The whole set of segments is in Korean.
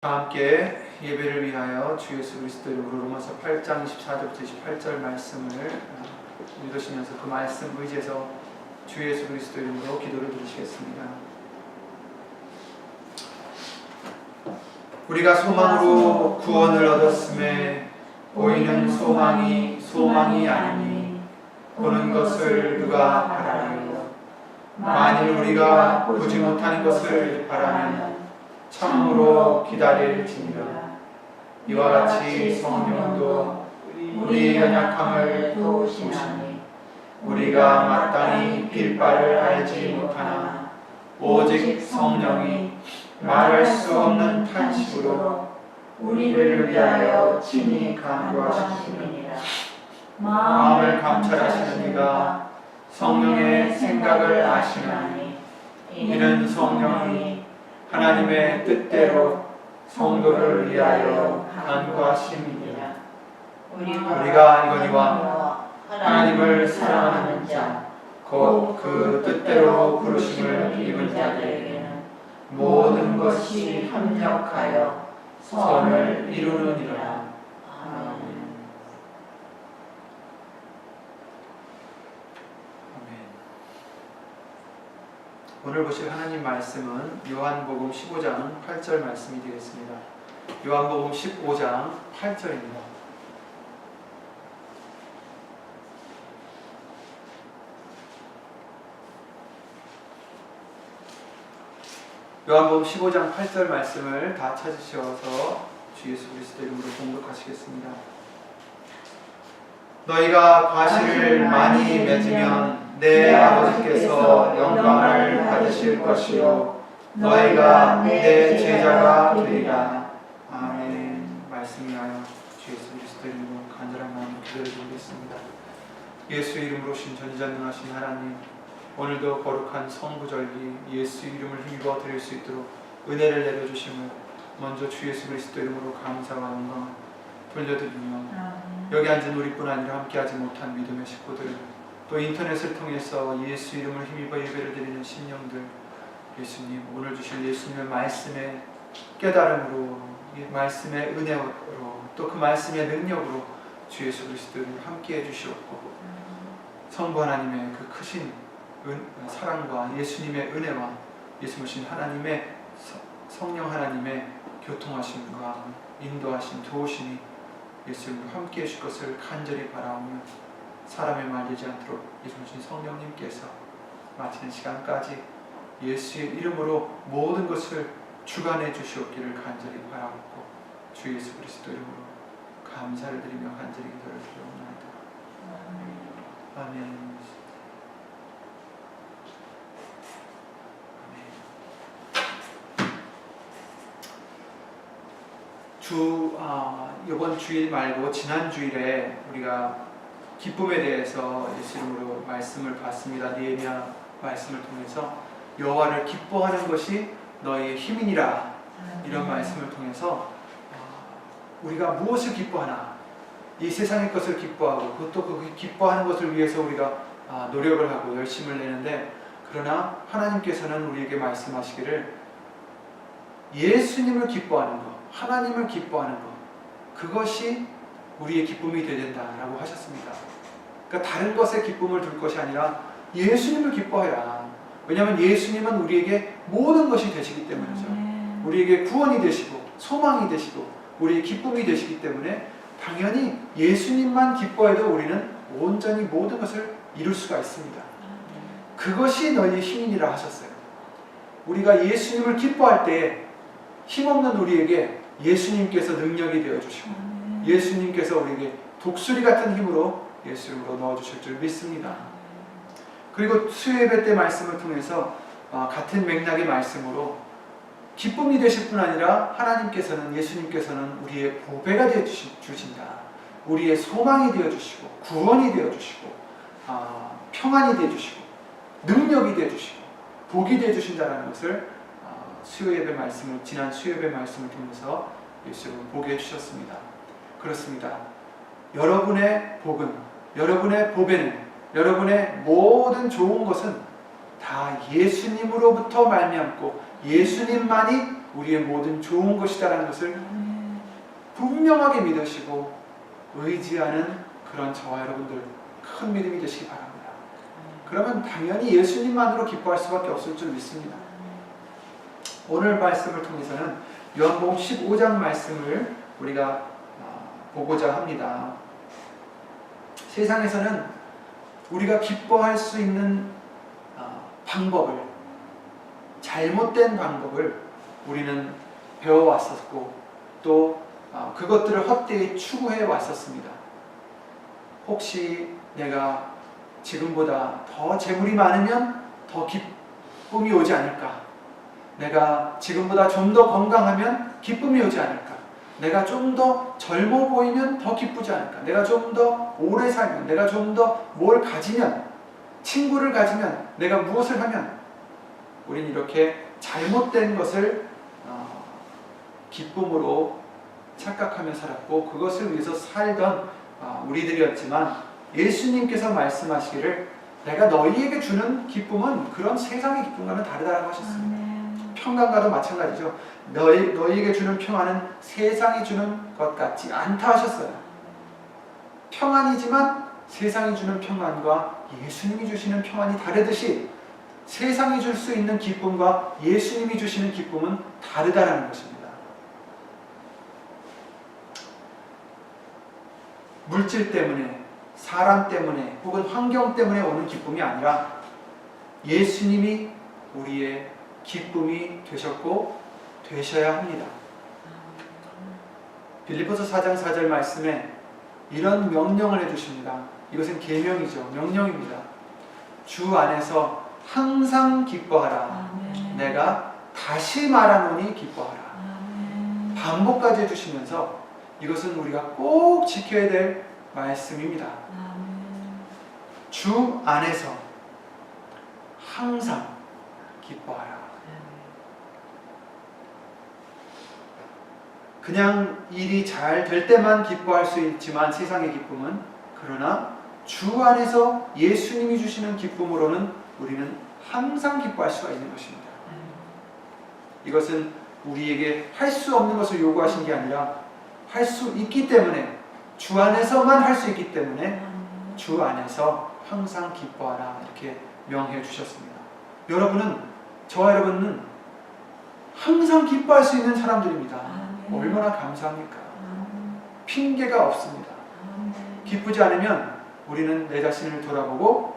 함께 예배를 위하여 주 예수 그리스도 이름으로 로마서 8장 24절부터 28절 말씀을 읽으시면서 그 말씀 의지해서 주 예수 그리스도 이름으로 기도를 드리시겠습니다. 우리가 소망으로 구원을 얻었음에 보이는 소망이 아니니 보는 것을 누가 바라리요. 만일 우리가 보지 못하는 것을 바라면 참으로 기다릴지니라. 이와 같이 성령도 우리의 연약함을 도우시나니 우리가 마땅히 빌 바를 알지 못하나 오직 성령이 말할 수 없는 탄식으로 우리를 위하여 친히 간구하시느니라. 마음을 감찰하시는 이가 성령의 생각을 아시나니 이는 성령이 하나님의 뜻대로 성도를 위하여 간구하심이니라. 우리가 이거니와 하나님을 사랑하는 자 곧 그 뜻대로 부르심을 입은 자들에게는 모든 것이 합력하여 선을 이루느니라. 아멘. 오늘 보실 하나님 말씀은 요한복음 15장 8절 말씀이 되겠습니다. 요한복음 15장 8절입니다. 요한복음 15장 8절 말씀을 다 찾으셔서 주 예수 그리스도 이름으로 봉독하시겠습니다. 너희가 과실을 많이 맺으면 내 아버지께서 영광을 받으실 것이요 너희가 내 제자가 되리라. 아멘. 말씀 위하여 주 예수 그리스도 이름으로 간절한 마음으로 기도를 드리겠습니다. 예수 이름으로 신 전지전능하신 하나님, 오늘도 거룩한 성부절기 예수 이름을 힘입어 드릴 수 있도록 은혜를 내려주심을 먼저 주 예수 그리스도 이름으로 감사와 영광을 돌려드리며 여기 앉은 우리뿐 아니라 함께하지 못한 믿음의 식구들, 또 인터넷을 통해서 예수 이름을 힘입어 예배를 드리는 심령들, 예수님 오늘 주실 예수님의 말씀의 깨달음으로, 말씀의 은혜로, 또 그 말씀의 능력으로 주 예수 그리스도를 함께해 주시옵고 성부 하나님의 그 크신 사랑과 예수님의 은혜와 예수님 하나님의 성령 하나님의 교통하심과 인도하심, 도우심이 예수님과 함께해 주실 것을 간절히 바라오며 사람의 말 되지 않도록 예수님 성령님께서 마치는 시간까지 예수의 이름으로 모든 것을 주관해 주시옵기를 간절히 바라옵고 주 예수 그리스도 이름으로 감사를 드리며 간절히 기도를 드리옵나이다. 아멘. 이번 주일 말고 지난 주일에 우리가 기쁨에 대해서 예수 이름으로 말씀을 봤습니다. 느헤미야 말씀을 통해서 여호와를 기뻐하는 것이 너희의 힘이니라, 이런 말씀을 통해서 우리가 무엇을 기뻐하나, 이 세상의 것을 기뻐하고 그것도 그 기뻐하는 것을 위해서 우리가 노력을 하고 열심을 내는데, 그러나 하나님께서는 우리에게 말씀하시기를 예수님을 기뻐하는 것, 하나님을 기뻐하는 것, 그것이 우리의 기쁨이 되어야 된다라고 하셨습니다. 그러니까 다른 것에 기쁨을 둘 것이 아니라 예수님을 기뻐해라. 왜냐하면 예수님은 우리에게 모든 것이 되시기 때문이죠. 우리에게 구원이 되시고 소망이 되시고 우리의 기쁨이 되시기 때문에 당연히 예수님만 기뻐해도 우리는 온전히 모든 것을 이룰 수가 있습니다. 그것이 너희의 힘이니라 하셨어요. 우리가 예수님을 기뻐할 때 힘없는 우리에게 예수님께서 능력이 되어주시고 예수님께서 우리에게 독수리 같은 힘으로 예수님으로 넣어주실 줄 믿습니다. 그리고 수요예배 때 말씀을 통해서 같은 맥락의 말씀으로 기쁨이 되실 뿐 아니라 하나님께서는, 예수님께서는 우리의 보배가 되어주신다, 우리의 소망이 되어주시고 구원이 되어주시고 평안이 되어주시고 능력이 되어주시고 복이 되어주신다는 것을 수요예배 말씀을, 지난 수요예배 말씀을 통해서 예수님은 보게 해주셨습니다. 그렇습니다. 여러분의 복은, 여러분의 보배는, 여러분의 모든 좋은 것은 다 예수님으로부터 말미암고 예수님만이 우리의 모든 좋은 것이다라는 것을 분명하게 믿으시고 의지하는 그런 저와 여러분들 큰 믿음이 되시기 바랍니다. 그러면 당연히 예수님만으로 기뻐할 수밖에 없을 줄 믿습니다. 오늘 말씀을 통해서는 요한복음 15장 말씀을 우리가 보고자 합니다. 세상에서는 우리가 기뻐할 수 있는 방법을, 잘못된 방법을 우리는 배워왔었고 또 그것들을 헛되이 추구해 왔었습니다. 혹시 내가 지금보다 더 재물이 많으면 더 기쁨이 오지 않을까? 내가 지금보다 좀 더 건강하면 기쁨이 오지 않을까? 내가 좀 더 젊어 보이면 더 기쁘지 않을까? 내가 좀 더 오래 살면, 내가 좀 더 뭘 가지면, 친구를 가지면, 내가 무엇을 하면, 우린 이렇게 잘못된 것을 기쁨으로 착각하며 살았고 그것을 위해서 살던 우리들이었지만, 예수님께서 말씀하시기를 내가 너희에게 주는 기쁨은 그런 세상의 기쁨과는 다르다고 하셨습니다. 평강과도 마찬가지죠. 너희에게 주는 평안은 세상이 주는 것 같지 않다 하셨어요. 평안이지만 세상이 주는 평안과 예수님이 주시는 평안이 다르듯이 세상이 줄 수 있는 기쁨과 예수님이 주시는 기쁨은 다르다라는 것입니다. 물질 때문에, 사람 때문에 혹은 환경 때문에 오는 기쁨이 아니라 예수님이 우리의 기쁨이 되셨고 되셔야 합니다. 빌립보서 4장 4절 말씀에 이런 명령을 해주십니다. 이것은 계명이죠. 명령입니다. 주 안에서 항상 기뻐하라. 아멘. 내가 다시 말하노니 기뻐하라. 아멘. 반복까지 해주시면서 이것은 우리가 꼭 지켜야 될 말씀입니다. 아멘. 주 안에서 항상 기뻐하라. 그냥 일이 잘 될 때만 기뻐할 수 있지만 세상의 기쁨은, 그러나 주 안에서 예수님이 주시는 기쁨으로는 우리는 항상 기뻐할 수가 있는 것입니다. 이것은 우리에게 할 수 없는 것을 요구하신 게 아니라 할 수 있기 때문에, 주 안에서만 할 수 있기 때문에 주 안에서 항상 기뻐하라 이렇게 명해 주셨습니다. 여러분은, 저와 여러분은 항상 기뻐할 수 있는 사람들입니다. 얼마나 감사합니까? 핑계가 없습니다. 기쁘지 않으면 우리는 내 자신을 돌아보고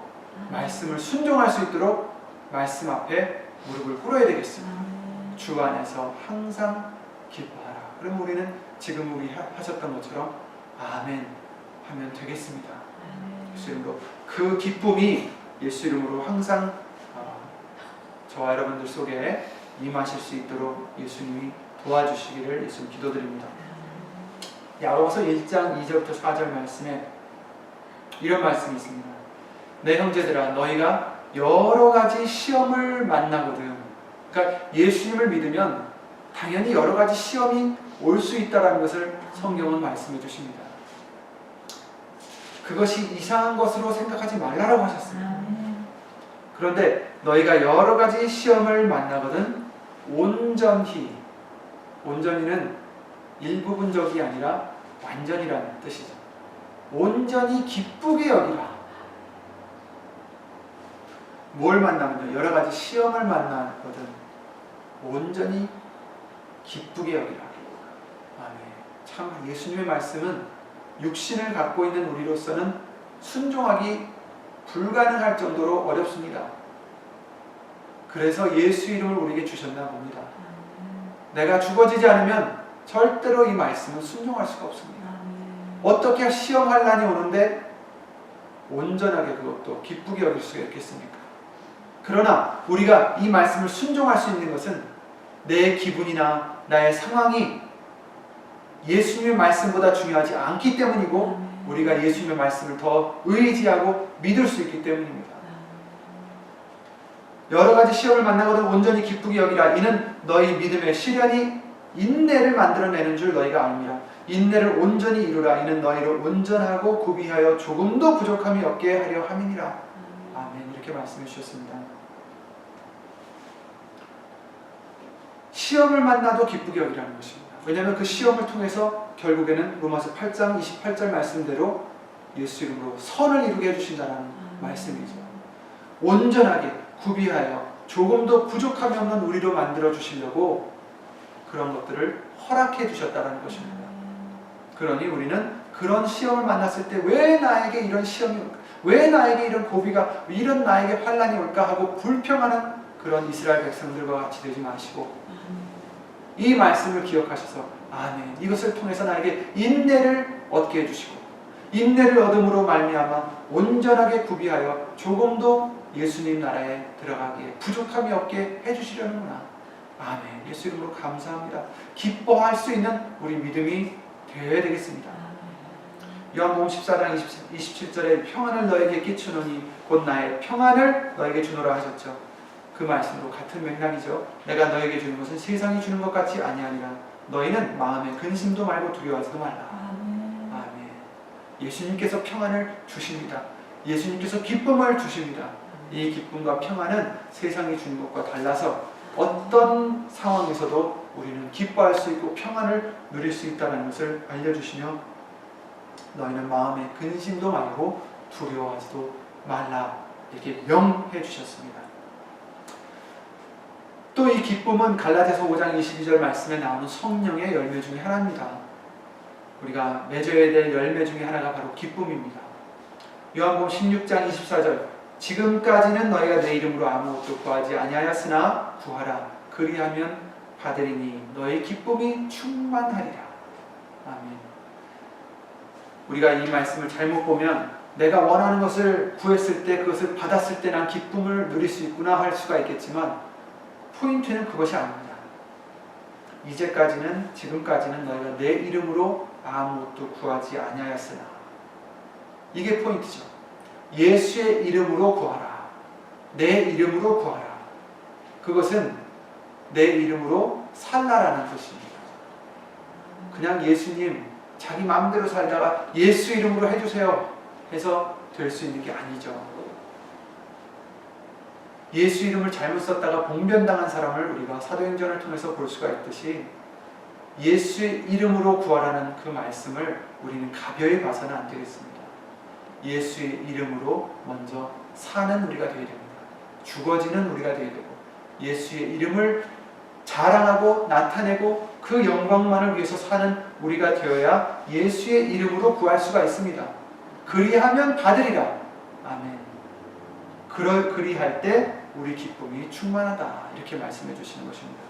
말씀을 순종할 수 있도록 말씀 앞에 무릎을 꿇어야 되겠습니다. 주 안에서 항상 기뻐하라. 그럼 우리는 지금 우리 하셨던 것처럼 아멘 하면 되겠습니다. 예수 이름으로 그 기쁨이 예수 이름으로 항상 저와 여러분들 속에 임하실 수 있도록 예수님이 도와주시기를 예수님 기도드립니다. 야고보서 1장 2절부터 4절 말씀에 이런 말씀이 있습니다. 내 형제들아, 너희가 여러 가지 시험을 만나거든. 그러니까 예수님을 믿으면 당연히 여러 가지 시험이 올 수 있다는 것을 성경은 말씀해 주십니다. 그것이 이상한 것으로 생각하지 말라고 하셨습니다. 그런데 너희가 여러 가지 시험을 만나거든 온전히는 일부분적이 아니라 완전이라는 뜻이죠. 온전히 기쁘게 여기라. 뭘 만나면요? 여러 가지 시험을 만나거든 온전히 기쁘게 여기라. 아멘. 참 예수님의 말씀은 육신을 갖고 있는 우리로서는 순종하기 불가능할 정도로 어렵습니다. 그래서 예수 이름을 우리에게 주셨나 봅니다. 내가 죽어지지 않으면 절대로 이 말씀은 순종할 수가 없습니다. 어떻게 시험할 난이 오는데 온전하게 그것도 기쁘게 여길 수가 있겠습니까? 그러나 우리가 이 말씀을 순종할 수 있는 것은 내 기분이나 나의 상황이 예수님의 말씀보다 중요하지 않기 때문이고, 우리가 예수님의 말씀을 더 의지하고 믿을 수 있기 때문입니다. 여러 가지 시험을 만나거든 온전히 기쁘게 여기라. 이는 너희 믿음의 시련이 인내를 만들어내는 줄 너희가 알미라. 인내를 온전히 이루라. 이는 너희를 온전하고 구비하여 조금도 부족함이 없게 하려 함이니라. 아멘. 이렇게 말씀해 주셨습니다. 시험을 만나도 기쁘게 여기라는 것입니다. 왜냐하면 그 시험을 통해서 결국에는 로마서 8장 28절 말씀대로 예수 이름으로 선을 이루게 해주신다는 말씀이죠. 온전하게 구비하여 조금도 부족함이 없는 우리로 만들어 주시려고 그런 것들을 허락해 주셨다는 것입니다. 그러니 우리는 그런 시험을 만났을 때 왜 나에게 이런 시험이 올까? 왜 나에게 이런 고비가, 이런 나에게 환난이 올까 하고 불평하는 그런 이스라엘 백성들과 같이 되지 마시고 이 말씀을 기억하셔서 아멘, 이것을 통해서 나에게 인내를 얻게 해주시고 인내를 얻음으로 말미암아 온전하게 구비하여 조금도 예수님 나라에 들어가기에 부족함이 없게 해주시려는구나. 아멘. 예수 이름으로 감사합니다. 기뻐할 수 있는 우리 믿음이 되어야 되겠습니다. 요한복음 14장 27절에 평안을 너에게 끼치노니 곧 나의 평안을 너에게 주노라 하셨죠. 그 말씀으로 같은 맥락이죠. 내가 너에게 주는 것은 세상이 주는 것 같이 아니하니라. 너희는 마음에 근심도 말고 두려워하지도 말라. 아멘. 예수님께서 평안을 주십니다. 예수님께서 기쁨을 주십니다. 이 기쁨과 평안은 세상이 주는 것과 달라서 어떤 상황에서도 우리는 기뻐할 수 있고 평안을 누릴 수 있다는 것을 알려주시며 너희는 마음에 근심도 말고 두려워하지도 말라 이렇게 명해 주셨습니다. 또 이 기쁨은 갈라디아서 5장 22절 말씀에 나오는 성령의 열매 중에 하나입니다. 우리가 맺어야 될 열매 중에 하나가 바로 기쁨입니다. 요한복음 16장 24절 지금까지는 너희가 내 이름으로 아무것도 구하지 아니하였으나 구하라 그리하면 받으리니 너희 기쁨이 충만하리라. 아멘. 우리가 이 말씀을 잘못 보면 내가 원하는 것을 구했을 때 그것을 받았을 때 난 기쁨을 누릴 수 있구나 할 수가 있겠지만 포인트는 그것이 아닙니다. 이제까지는 지금까지는 너희가 내 이름으로 아무것도 구하지 아니하였으나 이게 포인트죠. 예수의 이름으로 구하라. 내 이름으로 구하라. 그것은 내 이름으로 살라라는 것입니다. 그냥 예수님 자기 마음대로 살다가 예수 이름으로 해주세요 해서 될 수 있는 게 아니죠. 예수 이름을 잘못 썼다가 봉변당한 사람을 우리가 사도행전을 통해서 볼 수가 있듯이 예수의 이름으로 구하라는 그 말씀을 우리는 가벼이 봐서는 안 되겠습니다. 예수의 이름으로 먼저 사는 우리가 되어야 됩니다. 죽어지는 우리가 되어야 되고 예수의 이름을 자랑하고 나타내고 그 영광만을 위해서 사는 우리가 되어야 예수의 이름으로 구할 수가 있습니다. 그리하면 받으리라. 아멘. 그리할 때 우리 기쁨이 충만하다 이렇게 말씀해 주시는 것입니다.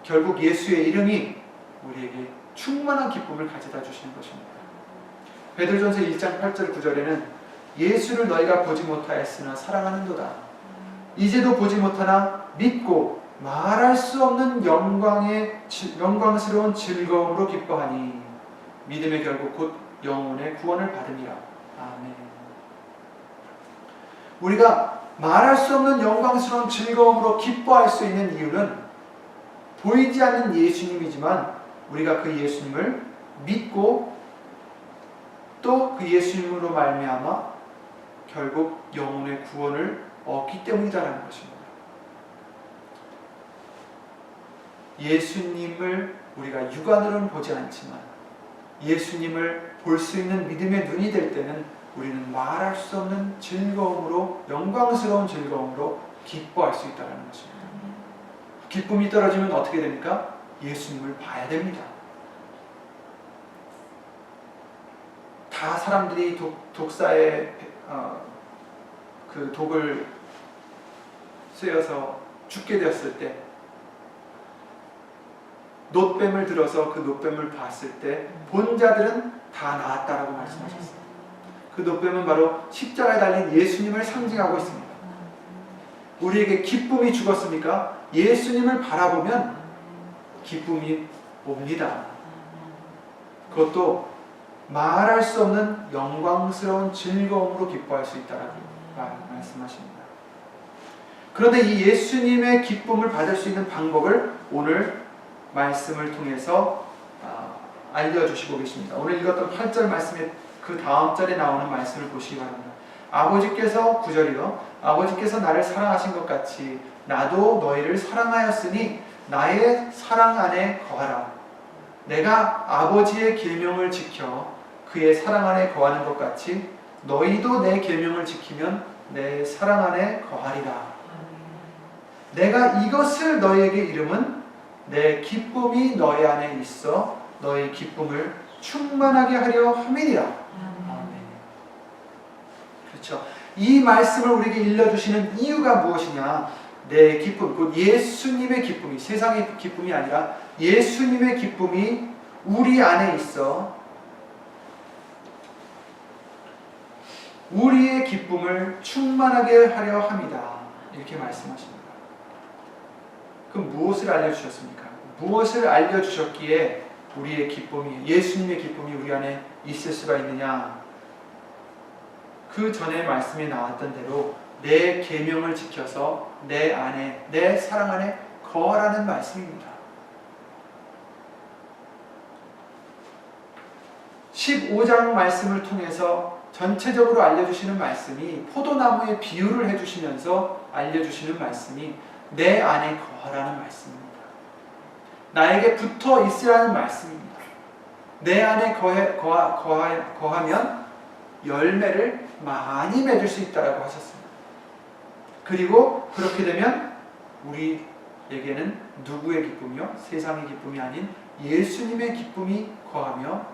결국 예수의 이름이 우리에게 충만한 기쁨을 가져다 주시는 것입니다. 베드로전서 1장 8절 9절에는 예수를 너희가 보지 못하였으나 사랑하는도다. 이제도 보지 못하나 믿고 말할 수 없는 영광스러운 즐거움으로 기뻐하니 믿음의 결국 곧 영혼의 구원을 받으리라. 아멘. 우리가 말할 수 없는 영광스러운 즐거움으로 기뻐할 수 있는 이유는 보이지 않는 예수님이지만 우리가 그 예수님을 믿고 또 그 예수님으로 말미암아 결국 영혼의 구원을 얻기 때문이다라는 것입니다. 예수님을 우리가 육안으로는 보지 않지만 예수님을 볼 수 있는 믿음의 눈이 될 때는 우리는 말할 수 없는 즐거움으로 영광스러운 즐거움으로 기뻐할 수 있다는 것입니다. 기쁨이 떨어지면 어떻게 됩니까? 예수님을 봐야 됩니다. 다 사람들이 독사에 그 독을 쐬어서 죽게 되었을 때 놋뱀을 들어서 그 놋뱀을 봤을 때 본자들은 다 나았다라고 말씀하셨습니다. 그 놋뱀은 바로 십자가에 달린 예수님을 상징하고 있습니다. 우리에게 기쁨이 죽었습니까? 예수님을 바라보면 기쁨이 옵니다. 그것도 말할 수 없는 영광스러운 즐거움으로 기뻐할 수 있다라고 말씀하십니다. 그런데 이 예수님의 기쁨을 받을 수 있는 방법을 오늘 말씀을 통해서 알려주시고 계십니다. 오늘 읽었던 8절 말씀의 그 다음 절에 나오는 말씀을 보시기 바랍니다. 아버지께서 9절이요. 아버지께서 나를 사랑하신 것 같이 나도 너희를 사랑하였으니 나의 사랑 안에 거하라. 내가 아버지의 계명을 지켜 그의 사랑 안에 거하는 것 같이 너희도 내 계명을 지키면 내 사랑 안에 거하리라. 내가 이것을 너희에게 이름은 내 기쁨이 너희 안에 있어 너희 기쁨을 충만하게 하려 함이니라. 아멘. 그렇죠. 이 말씀을 우리에게 일러주시는 이유가 무엇이냐? 내 기쁨, 곧 예수님의 기쁨이, 세상의 기쁨이 아니라 예수님의 기쁨이 우리 안에 있어 우리의 기쁨을 충만하게 하려 함이다. 이렇게 말씀하십니다. 그럼 무엇을 알려주셨습니까? 무엇을 알려주셨기에 우리의 기쁨이, 예수님의 기쁨이 우리 안에 있을 수가 있느냐? 그 전에 말씀이 나왔던 대로 내 계명을 지켜서 내 안에, 내 사랑 안에 거하라는 말씀입니다. 15장 말씀을 통해서 전체적으로 알려주시는 말씀이 포도나무의 비유를 해주시면서 알려주시는 말씀이 내 안에 거하라는 말씀입니다. 나에게 붙어 있으라는 말씀입니다. 내 안에 거하면 열매를 많이 맺을 수 있다고 하셨습니다. 그리고 그렇게 되면 우리에게는 누구의 기쁨이요? 세상의 기쁨이 아닌 예수님의 기쁨이 거하며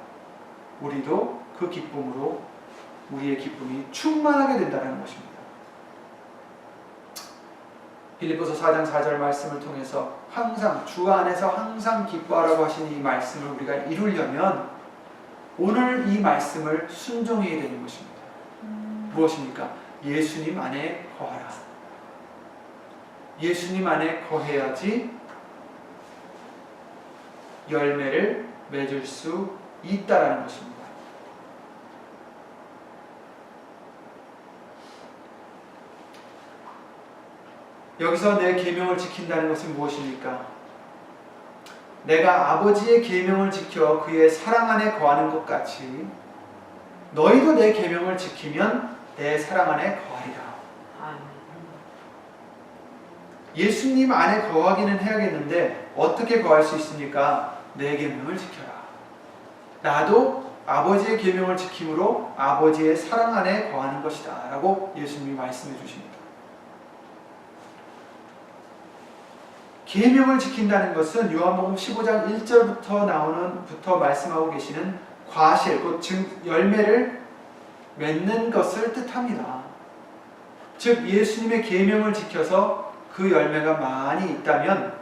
우리도 그 기쁨으로 우리의 기쁨이 충만하게 된다는 것입니다. 빌립보서 4장 4절 말씀을 통해서 항상 주 안에서 항상 기뻐하라고 하신 이 말씀을 우리가 이루려면 오늘 이 말씀을 순종해야 되는 것입니다. 무엇입니까? 예수님 안에 거하라. 예수님 안에 거해야지 열매를 맺을 수 있다라는 것입니다. 여기서 내 계명을 지킨다는 것은 무엇입니까? 내가 아버지의 계명을 지켜 그의 사랑 안에 거하는 것 같이 너희도 내 계명을 지키면 내 사랑 안에 거하리라. 예수님 안에 거하기는 해야겠는데 어떻게 거할 수 있습니까? 내 계명을 지켜라. 나도 아버지의 계명을 지킴으로 아버지의 사랑 안에 거하는 것이다 라고 예수님이 말씀해 주십니다. 계명을 지킨다는 것은 요한복음 15장 1절부터 말씀하고 계시는 과실, 곧 열매를 맺는 것을 뜻합니다. 즉 예수님의 계명을 지켜서 그 열매가 많이 있다면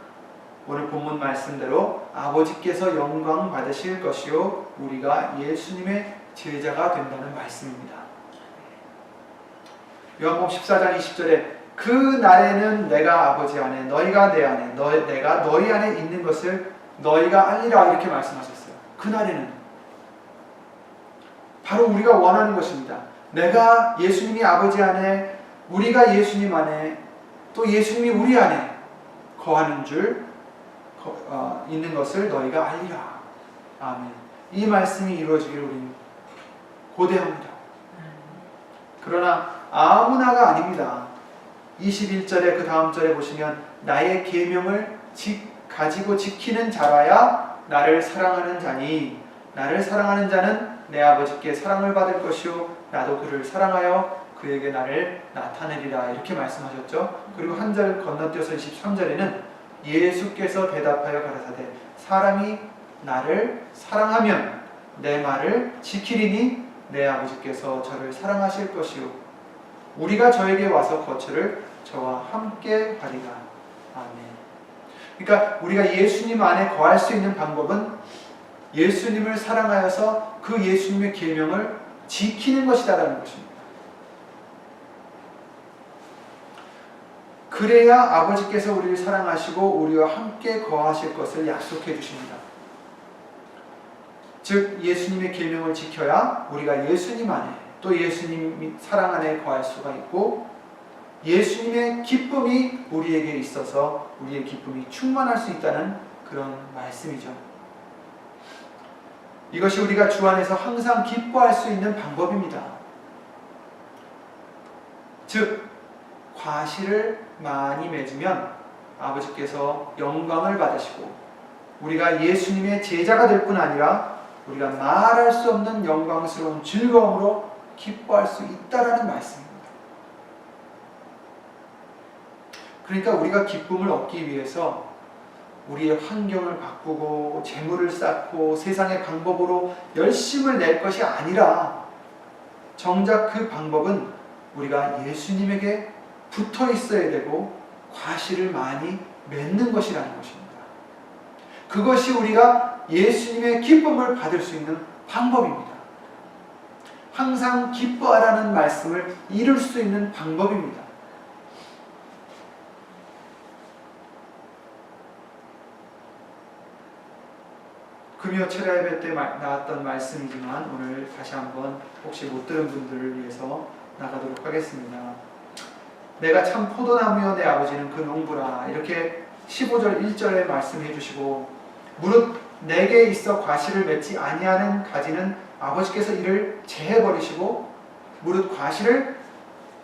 오늘 본문 말씀대로 아버지께서 영광 받으실 것이요 우리가 예수님의 제자가 된다는 말씀입니다. 요한복음 14장 20절에 그 날에는 내가 아버지 안에 너희가 내 안에 내가 너희 안에 있는 것을 너희가 알리라 이렇게 말씀하셨어요. 그 날에는 바로 우리가 원하는 것입니다. 내가 예수님이 아버지 안에 우리가 예수님 안에 또 예수님이 우리 안에 거하는 줄 있는 것을 너희가 알리라. 아멘. 이 말씀이 이루어지기를 우리는 고대합니다. 그러나 아무나가 아닙니다. 21절에 그 다음 절에 보시면 나의 계명을 가지고 지키는 자라야 나를 사랑하는 자니 나를 사랑하는 자는 내 아버지께 사랑을 받을 것이요 나도 그를 사랑하여 그에게 나를 나타내리라 이렇게 말씀하셨죠. 그리고 한 절 건너뛰어서 23절에는 예수께서 대답하여 가라사대 사람이 나를 사랑하면 내 말을 지키리니 내 아버지께서 저를 사랑하실 것이요 우리가 저에게 와서 거처를 저와 함께 하리라. 아멘. 그러니까 우리가 예수님 안에 거할 수 있는 방법은 예수님을 사랑하여서 그 예수님의 계명을 지키는 것이다라는 것입니다. 그래야 아버지께서 우리를 사랑하시고 우리와 함께 거하실 것을 약속해 주십니다. 즉 예수님의 계명을 지켜야 우리가 예수님 안에 또 예수님 사랑 안에 거할 수가 있고 예수님의 기쁨이 우리에게 있어서 우리의 기쁨이 충만할 수 있다는 그런 말씀이죠. 이것이 우리가 주 안에서 항상 기뻐할 수 있는 방법입니다. 즉 과실을 많이 맺으면 아버지께서 영광을 받으시고 우리가 예수님의 제자가 될 뿐 아니라 우리가 말할 수 없는 영광스러운 즐거움으로 기뻐할 수 있다라는 말씀입니다. 그러니까 우리가 기쁨을 얻기 위해서 우리의 환경을 바꾸고 재물을 쌓고 세상의 방법으로 열심을 낼 것이 아니라 정작 그 방법은 우리가 예수님에게 붙어 있어야 되고 과실을 많이 맺는 것이라는 것입니다. 그것이 우리가 예수님의 기쁨을 받을 수 있는 방법입니다. 항상 기뻐하라는 말씀을 이룰 수 있는 방법입니다. 금요 철야 예배 때 나왔던 말씀이지만 오늘 다시 한번 혹시 못 들은 분들을 위해서 나가도록 하겠습니다. 내가 참 포도나무여 내 아버지는 그 농부라. 이렇게 15절 1절에 말씀해 주시고 무릇 내게 있어 과실을 맺지 아니하는 가지는 아버지께서 이를 제해버리시고 무릇 과실을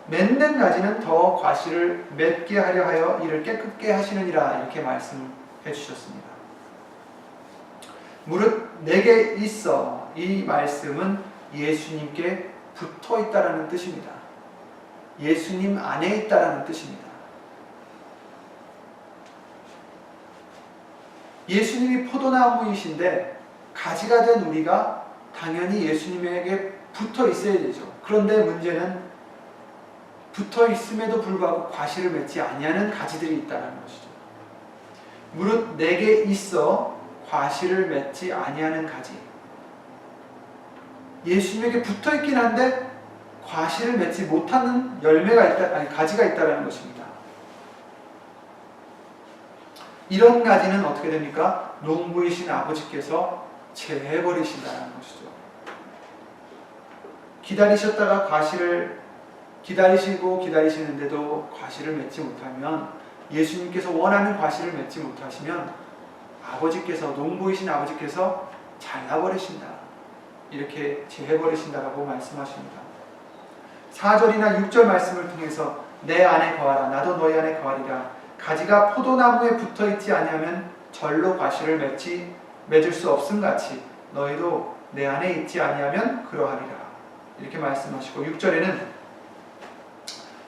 맺는 가지는 더 과실을 맺게 하려 하여 이를 깨끗게 하시느니라. 이렇게 말씀해 주셨습니다. 무릇 내게 있어, 이 말씀은 예수님께 붙어 있다라는 뜻입니다. 예수님 안에 있다라는 뜻입니다. 예수님이 포도나무이신데 가지가 된 우리가 당연히 예수님에게 붙어 있어야 되죠. 그런데 문제는 붙어 있음에도 불구하고 과실을 맺지 아니하는 가지들이 있다는 것이죠. 무릇 내게 있어 과실을 맺지 아니하는 가지. 예수님에게 붙어 있긴 한데 과실을 맺지 못하는 열매가 있다, 아니 가지가 있다는 것입니다. 이런 가지는 어떻게 됩니까? 농부이신 아버지께서 제해버리신다는 것이죠. 기다리셨다가 과실을 기다리시는데도 과실을 맺지 못하면, 예수님께서 원하는 과실을 맺지 못하시면 아버지께서, 농부이신 아버지께서 잘라버리신다, 이렇게 제해버리신다라고 말씀하십니다. 4절이나 6절 말씀을 통해서 내 안에 거하라 나도 너희 안에 거하리라. 가지가 포도나무에 붙어있지 아니하면 절로 과실을 맺을 수 없음같이 너희도 내 안에 있지 아니하면 그러하리라. 이렇게 말씀하시고 6절에는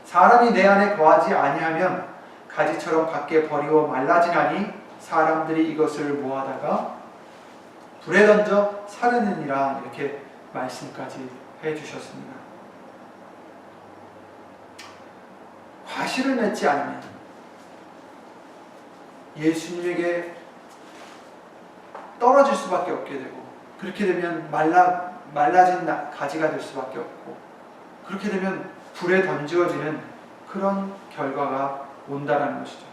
사람이 내 안에 거하지 아니하면 가지처럼 밖에 버리고 말라지나니 사람들이 이것을 모아다가 불에 던져 사르느니라. 이렇게 말씀까지 해주셨습니다. 과실을 맺지 않으면 예수님에게 떨어질 수밖에 없게 되고, 그렇게 되면 말라진 가지가 될 수밖에 없고, 그렇게 되면 불에 던지어지는 그런 결과가 온다라는 것이죠.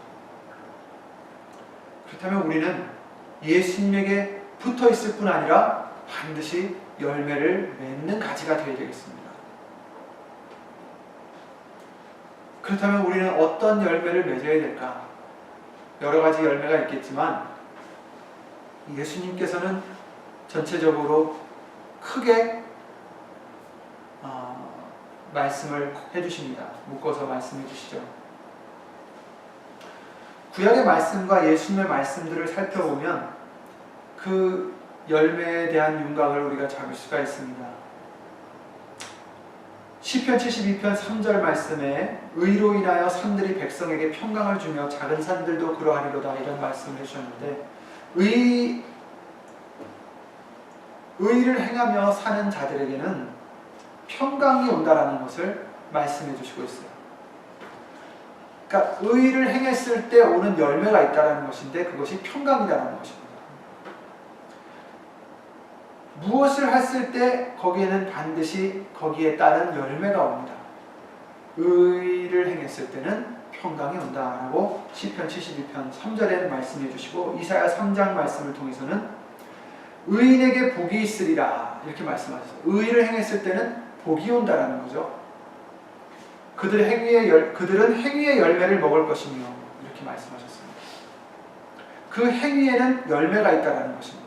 그렇다면 우리는 예수님에게 붙어 있을 뿐 아니라 반드시 열매를 맺는 가지가 되어야 되겠습니다. 그렇다면 우리는 어떤 열매를 맺어야 될까? 여러 가지 열매가 있겠지만 예수님께서는 전체적으로 크게 말씀을 해주십니다. 묶어서 말씀해 주시죠. 구약의 말씀과 예수님의 말씀들을 살펴보면 그 열매에 대한 윤곽을 우리가 잡을 수가 있습니다. 시편 72편 3절 말씀에 의로 인하여 산들이 백성에게 평강을 주며 작은 산들도 그러하리로다, 이런 말씀을 해주셨는데, 의를 행하며 사는 자들에게는 평강이 온다라는 것을 말씀해 주시고 있어요. 그러니까 의를 행했을 때 오는 열매가 있다라는 것인데 그것이 평강이라는 것입니다. 무엇을 했을 때 거기에는 반드시 거기에 따른 열매가 옵니다. 의를 행했을 때는 평강이 온다라고 시편 72편 3절에는 말씀해 주시고, 이사야 3장 말씀을 통해서는 의인에게 복이 있으리라, 이렇게 말씀하셨어요. 의를 행했을 때는 복이 온다라는 거죠. 그들은 행위의 열매를 먹을 것이며, 이렇게 말씀하셨습니다. 그 행위에는 열매가 있다라는 것입니다.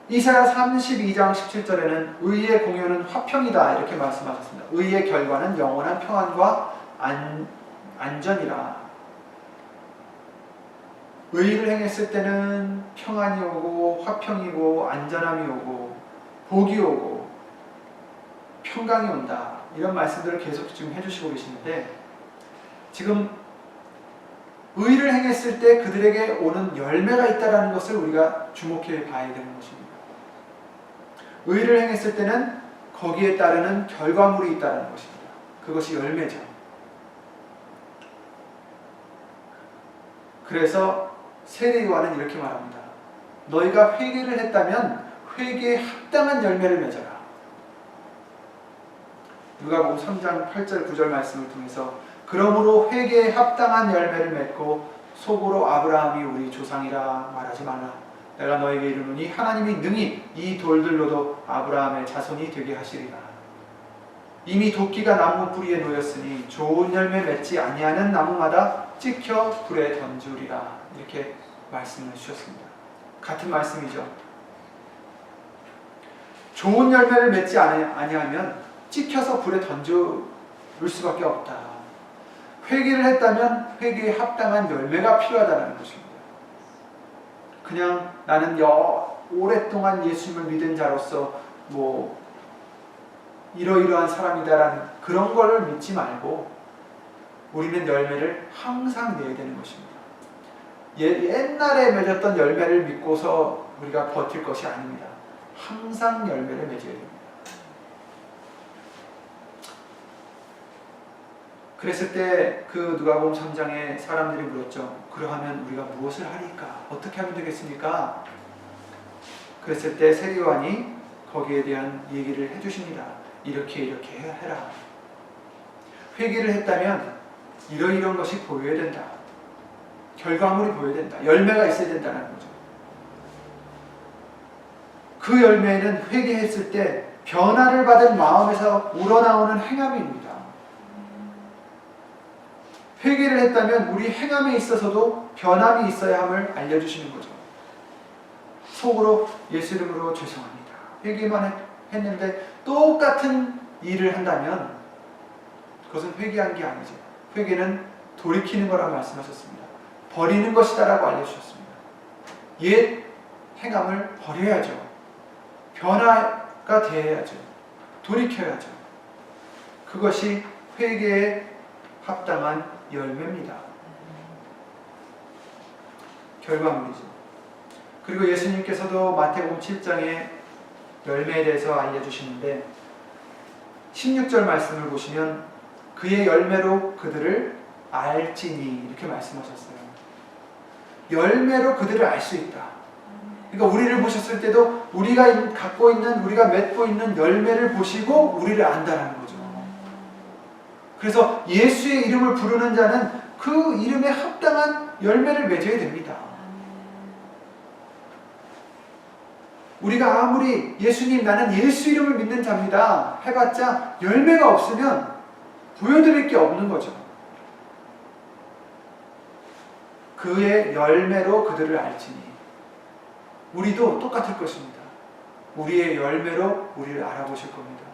이사야 32장 17절에는 의의 공효는 화평이다, 이렇게 말씀하셨습니다. 의의 결과는 영원한 평안과 안전이라. 의를 행했을 때는 평안이 오고 화평이고 안전함이 오고 복이 오고 평강이 온다. 이런 말씀들을 계속 지금 해주시고 계시는데, 지금 의를 행했을 때 그들에게 오는 열매가 있다는 것을 우리가 주목해 봐야 되는 것입니다. 의를 행했을 때는 거기에 따르는 결과물이 있다는 것입니다. 그것이 열매죠. 그래서 세례 요한은 이렇게 말합니다. 너희가 회개를 했다면 회개에 합당한 열매를 맺어라. 누가복음 3장 8절 9절 말씀을 통해서 그러므로 회개에 합당한 열매를 맺고 속으로 아브라함이 우리 조상이라 말하지 말라. 내가 너에게 이르노니 하나님이 능히 이 돌들로도 아브라함의 자손이 되게 하시리라. 이미 도끼가 나무 뿌리에 놓였으니 좋은 열매 맺지 아니하는 나무마다 찍혀 불에 던지리라. 이렇게 말씀을 주셨습니다. 같은 말씀이죠. 좋은 열매를 맺지 아니하면 찍혀서 불에 던질 수밖에 없다. 회개를 했다면 회개에 합당한 열매가 필요하다는 것입니다. 그냥 나는 오랫동안 예수님을 믿은 자로서 이러이러한 사람이다라는 그런 거를 믿지 말고 우리는 열매를 항상 내야 되는 것입니다. 옛날에 맺었던 열매를 믿고서 우리가 버틸 것이 아닙니다. 항상 열매를 맺어야 됩니다. 그랬을 때 그 누가복음 3장에 사람들이 물었죠. 그러하면 우리가 무엇을 하리까? 어떻게 하면 되겠습니까? 그랬을 때 세례 요한이 거기에 대한 얘기를 해주십니다. 이렇게 해라. 회개를 했다면 이러이러한 것이 보여야 된다. 결과물이 보여야 된다. 열매가 있어야 된다는 거죠. 그 열매는 회개했을 때 변화를 받은 마음에서 우러나오는 행함입니다. 회개를 했다면 우리 행함에 있어서도 변함이 있어야 함을 알려주시는 거죠. 속으로 예수 이름으로 죄송합니다. 회개만 했는데 똑같은 일을 한다면 그것은 회개한 게 아니죠. 회개는 돌이키는 거라고 말씀하셨습니다. 버리는 것이다라고 알려주셨습니다. 옛 행함을 버려야죠. 변화가 되어야죠. 돌이켜야죠. 그것이 회개에 합당한 열매입니다. 결과물이죠. 그리고 예수님께서도 마태복음 7장에 열매에 대해서 알려주시는데 16절 말씀을 보시면 그의 열매로 그들을 알지니 이렇게 말씀하셨어요. 열매로 그들을 알 수 있다. 그러니까 우리를 보셨을 때도 우리가 갖고 있는, 우리가 맺고 있는 열매를 보시고 우리를 안다는 거죠. 그래서 예수의 이름을 부르는 자는 그 이름에 합당한 열매를 맺어야 됩니다. 우리가 아무리 예수님 나는 예수 이름을 믿는 자입니다 해봤자 열매가 없으면 보여드릴 게 없는 거죠. 그의 열매로 그들을 알지니 우리도 똑같을 것입니다. 우리의 열매로 우리를 알아보실 겁니다.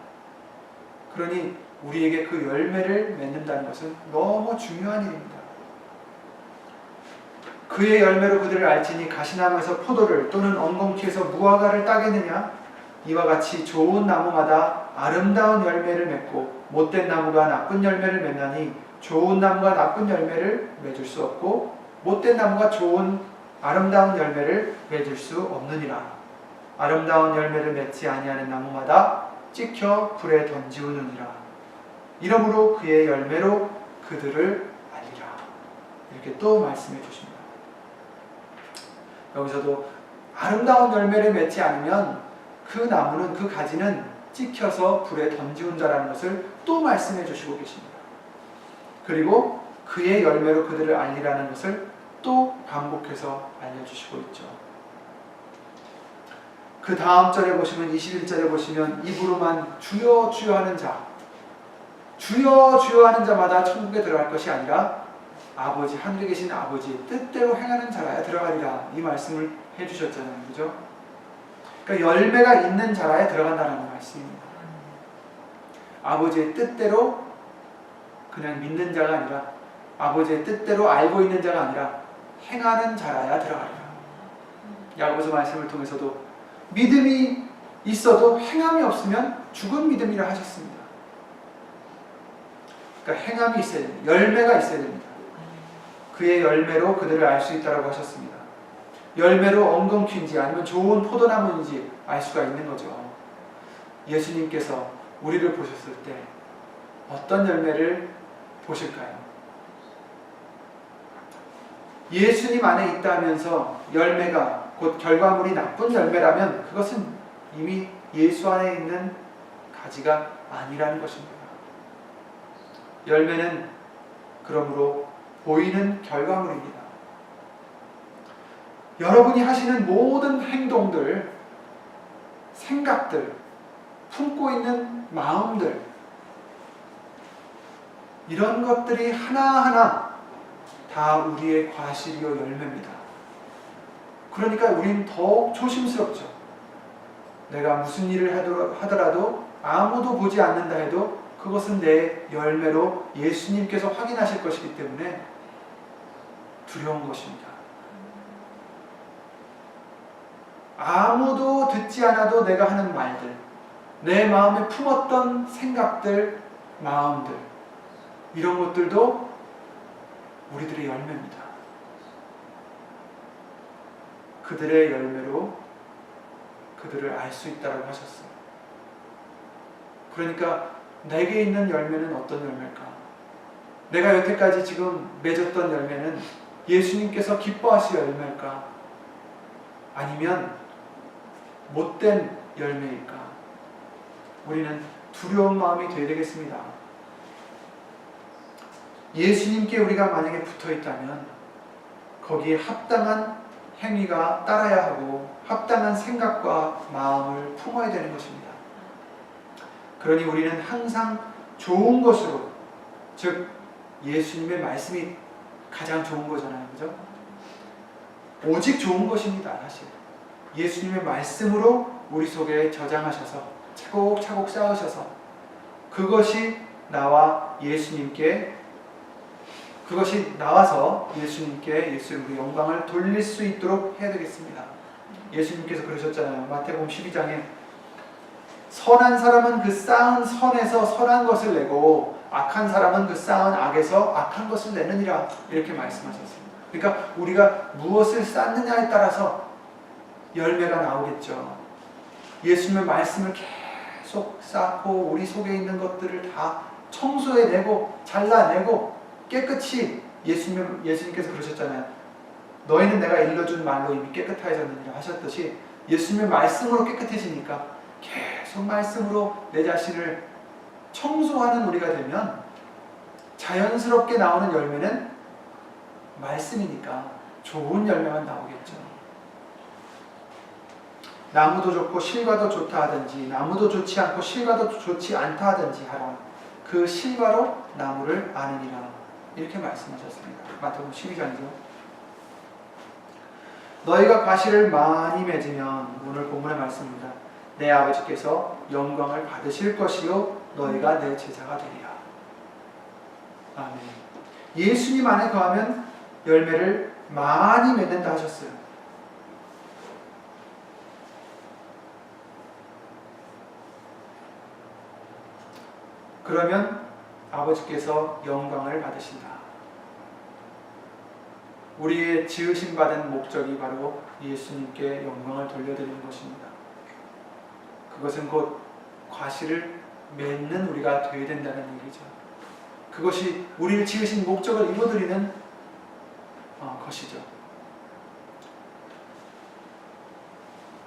그러니 우리에게 그 열매를 맺는다는 것은 너무 중요한 일입니다. 그의 열매로 그들을 알지니 가시나무에서 포도를 또는 엉겅퀴에서 무화과를 따겠느냐? 이와 같이 좋은 나무마다 아름다운 열매를 맺고 못된 나무가 나쁜 열매를 맺나니 좋은 나무가 나쁜 열매를 맺을 수 없고 못된 나무가 좋은 아름다운 열매를 맺을 수 없느니라. 아름다운 열매를 맺지 아니하는 나무마다 찍혀 불에 던지우느니라. 이러므로 그의 열매로 그들을 알리라. 이렇게 또 말씀해 주십니다. 여기서도 아름다운 열매를 맺지 않으면 그 나무는, 그 가지는 찍혀서 불에 던지운다라는 것을 또 말씀해 주시고 계십니다. 그리고 그의 열매로 그들을 알리라는 것을 또 반복해서 알려주시고 있죠. 그 다음 절에 보시면 21절에 보시면 입으로만 주여 주여 하는 자, 주여 주여 하는 자마다 천국에 들어갈 것이 아니라 아버지, 하늘에 계신 아버지의 뜻대로 행하는 자라야 들어가리라. 이 말씀을 해주셨잖아요. 그죠? 그러니까 열매가 있는 자라야 들어간다는 말씀입니다. 아버지의 뜻대로 그냥 믿는 자가 아니라 아버지의 뜻대로 알고 있는 자가 아니라 행하는 자라야 들어가리라. 야고보서 말씀을 통해서도 믿음이 있어도 행함이 없으면 죽은 믿음이라 하셨습니다. 그러니까 행함이 있어야 됩니다. 열매가 있어야 됩니다. 그의 열매로 그들을 알 수 있다고 하셨습니다. 열매로 엉겅퀴인지 아니면 좋은 포도나무인지 알 수가 있는 거죠. 예수님께서 우리를 보셨을 때 어떤 열매를 보실까요? 예수님 안에 있다면서 열매가 곧 결과물이 나쁜 열매라면 그것은 이미 예수 안에 있는 가지가 아니라는 것입니다. 열매는 그러므로 보이는 결과물입니다. 여러분이 하시는 모든 행동들, 생각들, 품고 있는 마음들, 이런 것들이 하나하나 다 우리의 과실이요 열매입니다. 그러니까 우린 더욱 조심스럽죠. 내가 무슨 일을 하더라도 아무도 보지 않는다 해도 그것은 내 열매로 예수님께서 확인하실 것이기 때문에 두려운 것입니다. 아무도 듣지 않아도 내가 하는 말들, 내 마음에 품었던 생각들, 마음들, 이런 것들도 우리들의 열매입니다. 그들의 열매로 그들을 알 수 있다고 하셨어요. 그러니까 내게 있는 열매는 어떤 열매일까? 내가 여태까지 지금 맺었던 열매는 예수님께서 기뻐하실 열매일까? 아니면 못된 열매일까? 우리는 두려운 마음이 되어야 되겠습니다. 예수님께 우리가 만약에 붙어 있다면 거기에 합당한 행위가 따라야 하고 합당한 생각과 마음을 품어야 되는 것입니다. 그러니 우리는 항상 좋은 것으로, 즉 예수님의 말씀이 가장 좋은 거잖아요. 그죠? 오직 좋은 것입니다. 사실 예수님의 말씀으로 우리 속에 저장하셔서 차곡차곡 쌓으셔서 그것이 나와서 예수님께 예수님의 영광을 돌릴 수 있도록 해야 되겠습니다. 예수님께서 그러셨잖아요. 마태복음 12장에 선한 사람은 그 쌓은 선에서 선한 것을 내고 악한 사람은 그 쌓은 악에서 악한 것을 내느니라, 이렇게 말씀하셨습니다. 그러니까 우리가 무엇을 쌓느냐에 따라서 열매가 나오겠죠. 예수님의 말씀을 계속 쌓고 우리 속에 있는 것들을 다 청소해내고 잘라내고 깨끗이, 예수님께서 그러셨잖아요. 너희는 내가 일러준 말로 이미 깨끗해졌느니라 하셨듯이 예수님의 말씀으로 깨끗해지니까 계속 말씀으로 내 자신을 청소하는 우리가 되면 자연스럽게 나오는 열매는 말씀이니까 좋은 열매만 나오겠죠. 나무도 좋고 실과도 좋다 하든지 나무도 좋지 않고 실과도 좋지 않다 하든지 하라. 그 실과로 나무를 아느니라, 이렇게 말씀하셨습니다. 마태복음 12장이죠. 너희가 과실을 많이 맺으면, 오늘 본문의 말씀입니다. 내 아버지께서 영광을 받으실 것이요 너희가 내 제자가 되리라. 아멘. 예수님 안에 거하면 열매를 많이 맺는다 하셨어요. 그러면 아버지께서 영광을 받으신다. 우리의 지으심 받은 목적이 바로 예수님께 영광을 돌려드리는 것입니다. 그것은 곧 과실을 맺는 우리가 되어야 된다는 얘기죠. 그것이 우리를 지으신 목적을 이루어드리는 것이죠.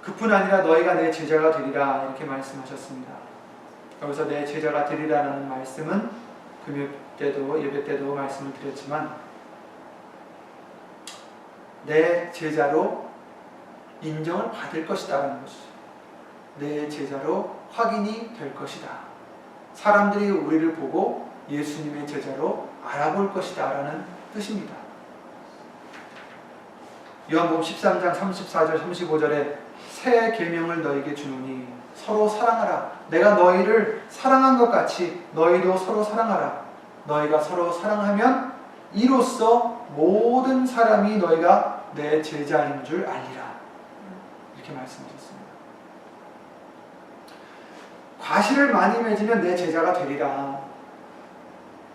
그뿐 아니라 너희가 내 제자가 되리라, 이렇게 말씀하셨습니다. 여기서 내 제자가 되리라는 말씀은 금요 때도 예배 때도 말씀을 드렸지만 내 제자로 인정을 받을 것이다라는 것이죠. 내 제자로 확인이 될 것이다. 사람들이 우리를 보고 예수님의 제자로 알아볼 것이다 라는 뜻입니다. 요한복음 13장 34절 35절에 새 계명을 너희에게 주노니 서로 사랑하라. 내가 너희를 사랑한 것 같이 너희도 서로 사랑하라. 너희가 서로 사랑하면 이로써 모든 사람이 너희가 내 제자인 줄 알리라. 이렇게 말씀하셨습니다. 과실을 많이 맺으면 내 제자가 되리라.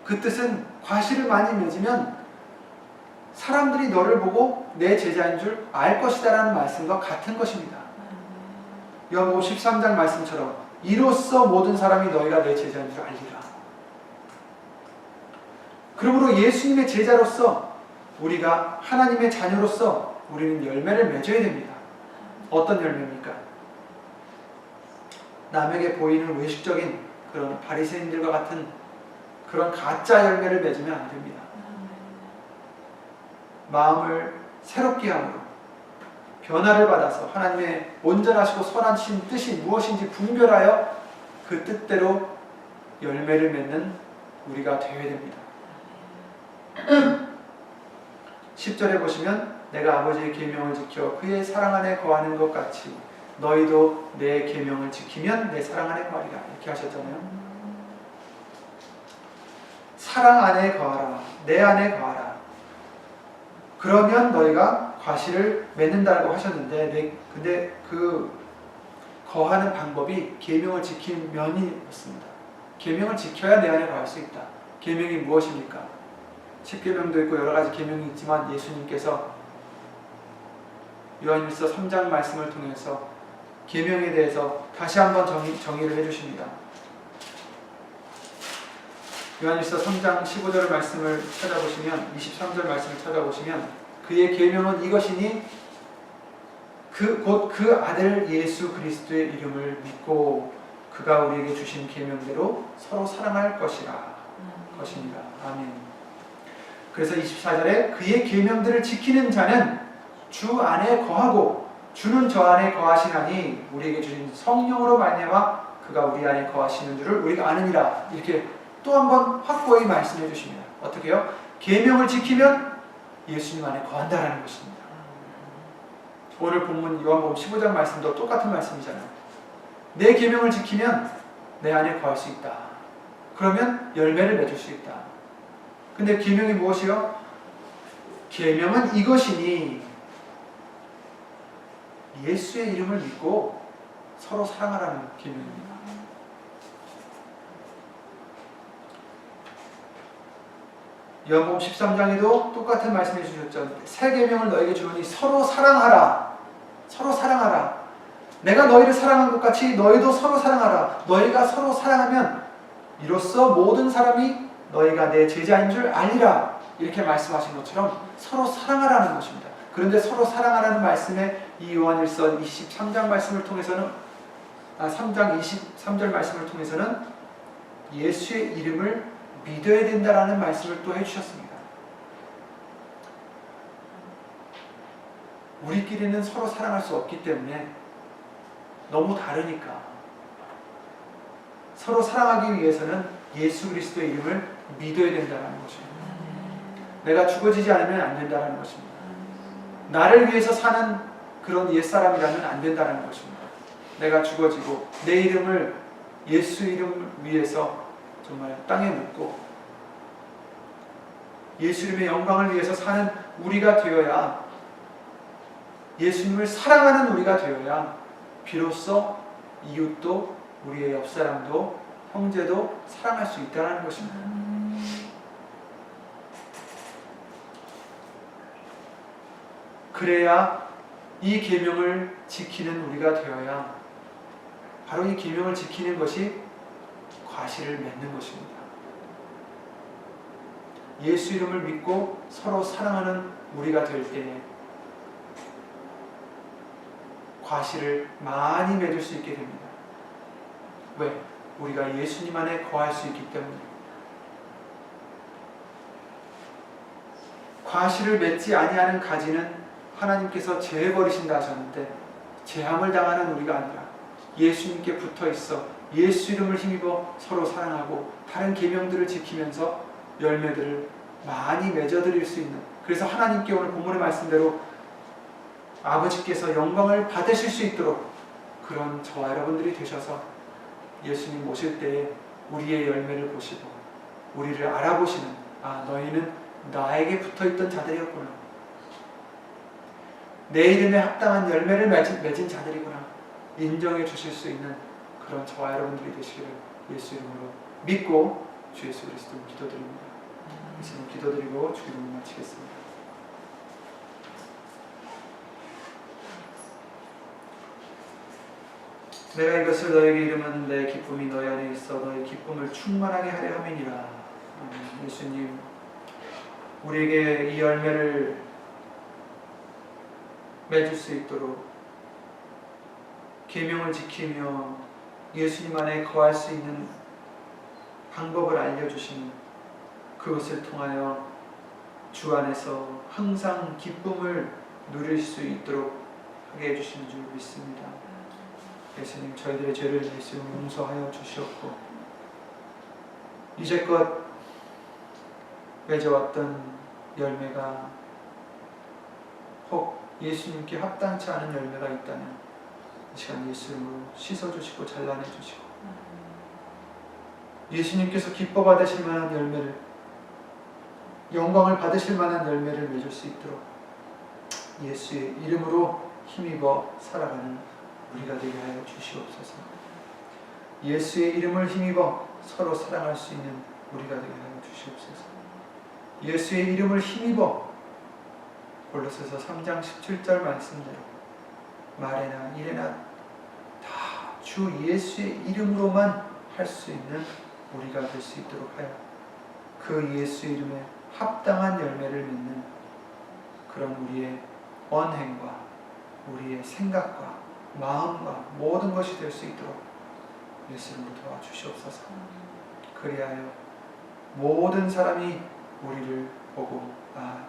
그 뜻은 과실을 많이 맺으면 사람들이 너를 보고 내 제자인 줄 알 것이다 라는 말씀과 같은 것입니다. 요한복음 13장 말씀처럼 이로써 모든 사람이 너희가 내 제자인 줄 알리라. 그러므로 예수님의 제자로서 우리가 하나님의 자녀로서 우리는 열매를 맺어야 됩니다. 어떤 열매입니까? 남에게 보이는 외식적인 그런 바리새인들과 같은 그런 가짜 열매를 맺으면 안 됩니다. 마음을 새롭게 함으로 변화를 받아서 하나님의 온전하시고 선하신 뜻이 무엇인지 분별하여 그 뜻대로 열매를 맺는 우리가 되어야 됩니다. 10절에 보시면 내가 아버지의 계명을 지켜 그의 사랑 안에 거하는 것 같이 너희도 내 계명을 지키면 내 사랑 안에 거하리라. 이렇게 하셨잖아요. 사랑 안에 거하라. 내 안에 거하라. 그러면 너희가 과실을 맺는다고 하셨는데 근데 그 거하는 방법이 계명을 지킨 면이었습니다. 계명을 지켜야 내 안에 거할 수 있다. 계명이 무엇입니까? 10계명도 있고 여러 가지 계명이 있지만 예수님께서 요한일서 3장 말씀을 통해서 계명에 대해서 다시 한번 정의를 해주십니다. 요한일서 3장 15절 말씀을 찾아보시면 23절 말씀을 찾아보시면 그의 계명은 이것이니 곧 그 아들 예수 그리스도의 이름을 믿고 그가 우리에게 주신 계명대로 서로 사랑할 것입니다. 아멘. 그래서 24절에 그의 계명들을 지키는 자는 주 안에 거하고 주는 저 안에 거하시나니 우리에게 주신 성령으로 말미암아 그가 우리 안에 거하시는 줄을 우리가 아느니라. 이렇게 또 한 번 확고히 말씀해 주십니다. 어떻게요? 계명을 지키면 예수님 안에 거한다라는 것입니다. 오늘 본문 요한복음 15장 말씀도 똑같은 말씀이잖아요. 내 계명을 지키면 내 안에 거할 수 있다. 그러면 열매를 맺을 수 있다. 근데 계명이 무엇이요? 계명은 이것이니 예수의 이름을 믿고 서로 사랑하라는 계명입니다. 요한복음 13장에도 똑같은 말씀해 주셨죠. 새 계명을 너에게 주노니 서로 사랑하라. 서로 사랑하라. 내가 너희를 사랑한 것 같이 너희도 서로 사랑하라. 너희가 서로 사랑하면 이로써 모든 사람이 너희가 내 제자인 줄 알리라. 이렇게 말씀하신 것처럼 서로 사랑하라는 것입니다. 그런데 서로 사랑하라는 말씀에 이 요한일서 23장 말씀을 통해서는 3장 23절 말씀을 통해서는 예수의 이름을 믿어야 된다라는 말씀을 또 해주셨습니다. 우리끼리는 서로 사랑할 수 없기 때문에 너무 다르니까 서로 사랑하기 위해서는 예수 그리스도의 이름을 믿어야 된다는 것입니다. 내가 죽어지지 않으면 안 된다는 것입니다. 나를 위해서 사는 그런 옛사람이라면 안 된다는 것입니다. 내가 죽어지고 내 이름을 예수 이름 위해서 정말 땅에 묻고 예수 이름의 영광을 위해서 사는 우리가 되어야, 예수님을 사랑하는 우리가 되어야 비로소 이웃도 우리의 옆사람도 형제도 사랑할 수 있다는 것입니다. 그래야 이 계명을 지키는 우리가 되어야 바로 이 계명을 지키는 것이 과실을 맺는 것입니다. 예수 이름을 믿고 서로 사랑하는 우리가 될 때에 과실을 많이 맺을 수 있게 됩니다. 왜? 우리가 예수님 안에 거할 수 있기 때문에. 과실을 맺지 아니하는 가지는 하나님께서 제해버리신다 하셨는데 제함을 당하는 우리가 아니라 예수님께 붙어있어 예수 이름을 힘입어 서로 사랑하고 다른 계명들을 지키면서 열매들을 많이 맺어드릴 수 있는, 그래서 하나님께 오늘 본문의 말씀대로 아버지께서 영광을 받으실 수 있도록 그런 저와 여러분들이 되셔서 예수님 오실 때에 우리의 열매를 보시고 우리를 알아보시는, 너희는 나에게 붙어있던 자들이었구나. 내 이름에 합당한 열매를 맺은 자들이구나. 인정해 주실 수 있는 그런 저와 여러분들이 되시기를 예수 이름으로 믿고 주 예수 그리스도로 기도드립니다. 이제는 기도드리고 주기도를 마치겠습니다. 내가 이것을 너에게 이름은 내 기쁨이 너희 안에 있어 너희 기쁨을 충만하게 하려 함이니라. 예수님, 우리에게 이 열매를 맺을 수 있도록 계명을 지키며 예수님 안에 거할 수 있는 방법을 알려주시는 그것을 통하여 주 안에서 항상 기쁨을 누릴 수 있도록 하게 해주시는 줄 믿습니다. 예수님, 저희들의 죄를 예수 용서하여 주시옵고 이제껏 맺어왔던 열매가 혹 예수님께 합당치 않은 열매가 있다면 이 시간 예수 이름으로 씻어주시고 잘라내주시고 예수님께서 기뻐 받으실 만한 열매를, 영광을 받으실 만한 열매를 맺을 수 있도록 예수의 이름으로 힘입어 살아가는 우리가 되게 하여 주시옵소서. 예수의 이름을 힘입어 서로 사랑할 수 있는 우리가 되게 하여 주시옵소서. 예수의 이름을 힘입어 골로새서 3장 17절 말씀대로 말에나 일에나 다 주 예수의 이름으로만 할 수 있는 우리가 될 수 있도록 하여 그 예수 이름에 합당한 열매를 맺는 그런 우리의 언행과 우리의 생각과 마음과 모든 것이 될 수 있도록 예수님으로 도와주시옵소서. 그리하여 모든 사람이 우리를 보고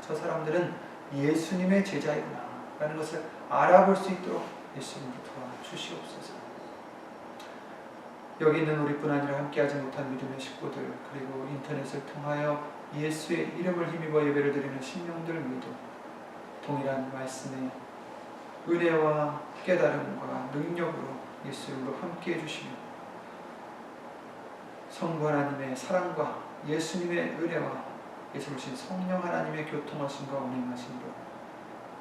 저 사람들은 예수님의 제자이구나 라는 것을 알아볼 수 있도록 예수님으로 도와주시옵소서. 여기 있는 우리뿐 아니라 함께하지 못한 믿음의 식구들, 그리고 인터넷을 통하여 예수의 이름을 힘입어 예배를 드리는 신령들 위에도 동일한 말씀의 은혜와 깨달음과 능력으로 예수 이름으로 함께해 주시며 성부 하나님의 사랑과 예수님의 은혜와 예수님 성령 하나님의 교통하심과 운행하심으로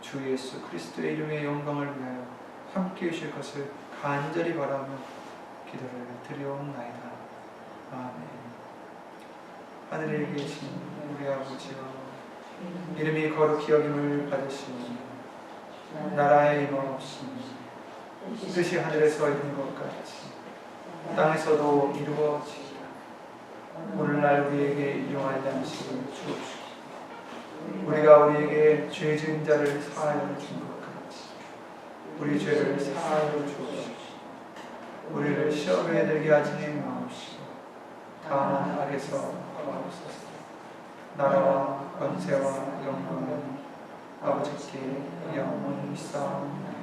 주 예수 그리스도의 이름의 영광을 위하여 함께해 주실 것을 간절히 바라며 기도를 드려옵나이다. 아멘. 하늘에 계신 우리 아버지여, 이름이 거룩히 여김을 받으시니 나라의 임하옵시니 뜻이 하늘에서 이룬 것 같이 땅에서도 이루어지리라. 오늘날 우리에게 일용할 양식을 주옵시고 우리가 우리에게 죄 지은 자를 사하여 준 것 같이 우리 죄를 사하여 주옵시고 우리를 시험에 들게 하지 마옵시고 다만 악에서 구하옵소서. 나라와 권세와 영광은 아버지께 영원히 있사옵나이다.